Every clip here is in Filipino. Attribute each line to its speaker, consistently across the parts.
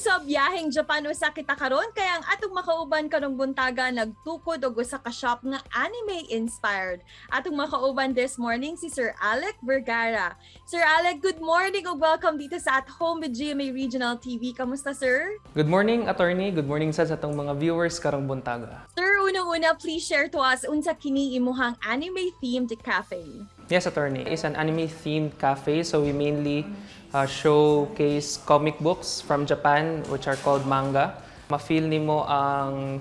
Speaker 1: sa biyaheng Japan usa kita karon kay ang atong makauban karong buntaga nagtukod og usa ka shop nga anime inspired. Atong makauban this morning si Sir Alec Vergara. Sir Alec, good morning ug welcome dito sa At Home with GMA Regional TV. Kamusta, sir?
Speaker 2: Good morning, attorney. Good morning sa atong mga viewers karong buntaga.
Speaker 1: Sir, unang-una please share to us unsa kini imuhang anime themed cafe.
Speaker 2: Yes, attorney. It's an anime-themed cafe, so we mainly showcase comic books from Japan, which are called manga. Ma-feel nimo ang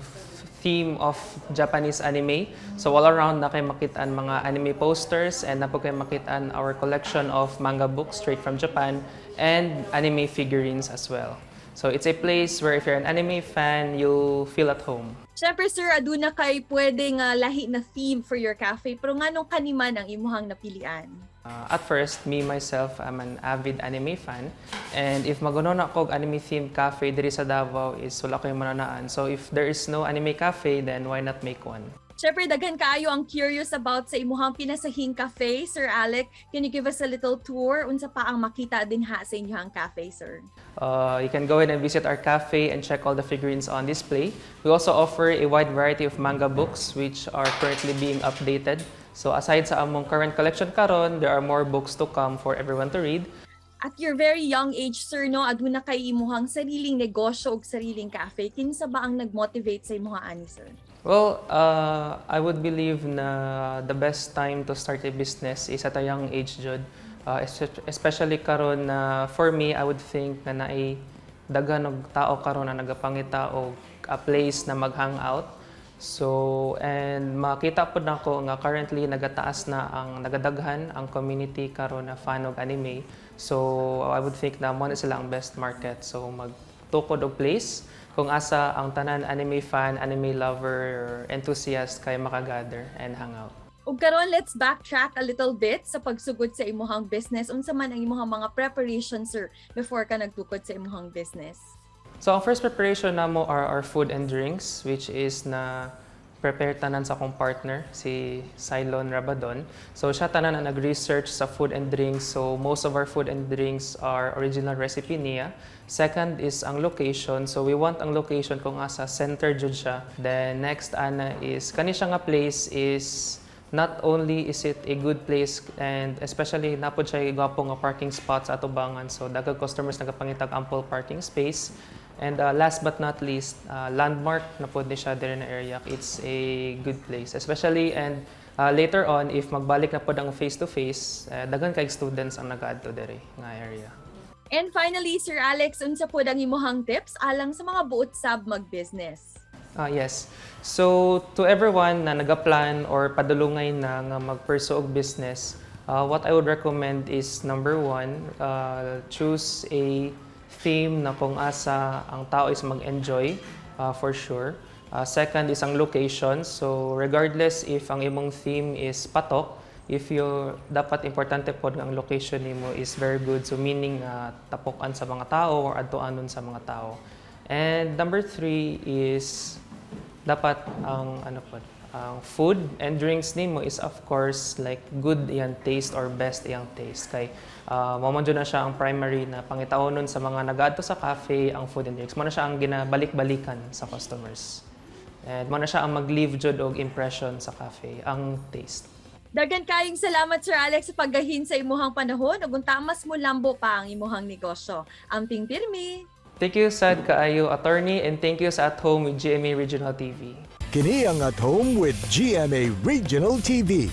Speaker 2: theme of Japanese anime. So all around na kayo makitaan mga anime posters and na po kayo makitaan our collection of manga books straight from Japan and anime figurines as well. So it's a place where if you're an anime fan, you'll feel at home.
Speaker 1: Siyempre, sir, aduna kay pwede nga lahi na theme for your cafe, pero nganong kaniman ang imuhang napilian?
Speaker 2: At first, me myself, I'm an avid anime fan. And if magunon ako og anime-themed cafe diri sa Davao is wala ko yung mananaan. So if there is no anime cafe, then why not make one?
Speaker 1: Siyempre, daghan kaayo ang curious about sa imuhang pinasahing cafe. Sir Alec, can you give us a little tour? Unsa pa ang makita din ha sa inyong cafe, sir?
Speaker 2: You can go ahead and visit our cafe and check all the figurines on display. We also offer a wide variety of manga books which are currently being updated. So aside sa among current collection karon, there are more books to come for everyone to read.
Speaker 1: At your very young age, sir, no, aduna kay imuhang sariling negosyo ug sariling cafe. Kinsa ba ang nag-motivate sa imuha ani, sir?
Speaker 2: Well, I would believe na the best time to start a business is at a young age, Jud. Especially karon na for me, I would think na naay daghan og tao karon na nagapangita og a place na mag-hangout. So, and makita po na ko nga currently nagataas na ang nagadaghan ang community karon na fan og anime. So, I would think na mo na sila ang best market. So, magtukod og place kung asa ang tanan anime fan, anime lover, or enthusiast kay makagather and hang out.
Speaker 1: Ug karon, let's backtrack a little bit sa pagsugod sa imuhang business. Unsa man ang imuhang mga preparations, sir, before ka nagtukod sa imuhang business?
Speaker 2: So, ang first preparation namo are our food and drinks, which is na prepare tanan sa akong partner, si Cylon Rabadon. So, siya tanan na nag-research sa food and drinks. So, most of our food and drinks are original recipe niya. Second is ang location. So, we want ang location kung asa center jud siya. Then, next ana is, kani siya nga place is not only is it a good place and especially napod siya gwapo nga parking spot sa atubangan. So, daghang customers nagapangitag ample parking space. And last but not least, landmark na po ni siya din na area. It's a good place. Especially and later on, if magbalik na po ang face-to-face, daghan kay students ang nag-add to dire nga area.
Speaker 1: And finally, Sir Alex, unsa po ang imuhang tips alang sa mga buot sab mag-business?
Speaker 2: Yes. So, to everyone na nagaplan or padulungay na nga mag-pursue og business, what I would recommend is number one, choose a theme na kung asa ang tao is mag-enjoy for sure. Second is ang location. So regardless if ang imong theme is patok, if you dapat importante pod ang location nimo is very good. So meaning tapokan sa mga tao or adtuanon sa mga tao. And number three is dapat ang ang food and drinks nimo is of course like good iyang taste or best iyang taste kay mo man na siya ang primary na pangitaonon sa mga nag-aadto sa cafe ang food and drinks mo na siya ang ginabalik-balikan sa customers and mo na siya ang mag-leave jud og impression sa cafe ang taste.
Speaker 1: Daghan kayong salamat, Sir Alex, sa paggahin sa imuhang panahon ug unta mas mo lambo pa ang imuhang negosyo. Amping pirmi.
Speaker 2: Thank you sad kaayo attorney and thank you sa At Home with GMA Regional TV.
Speaker 3: Kini ang At Home with GMA Regional TV.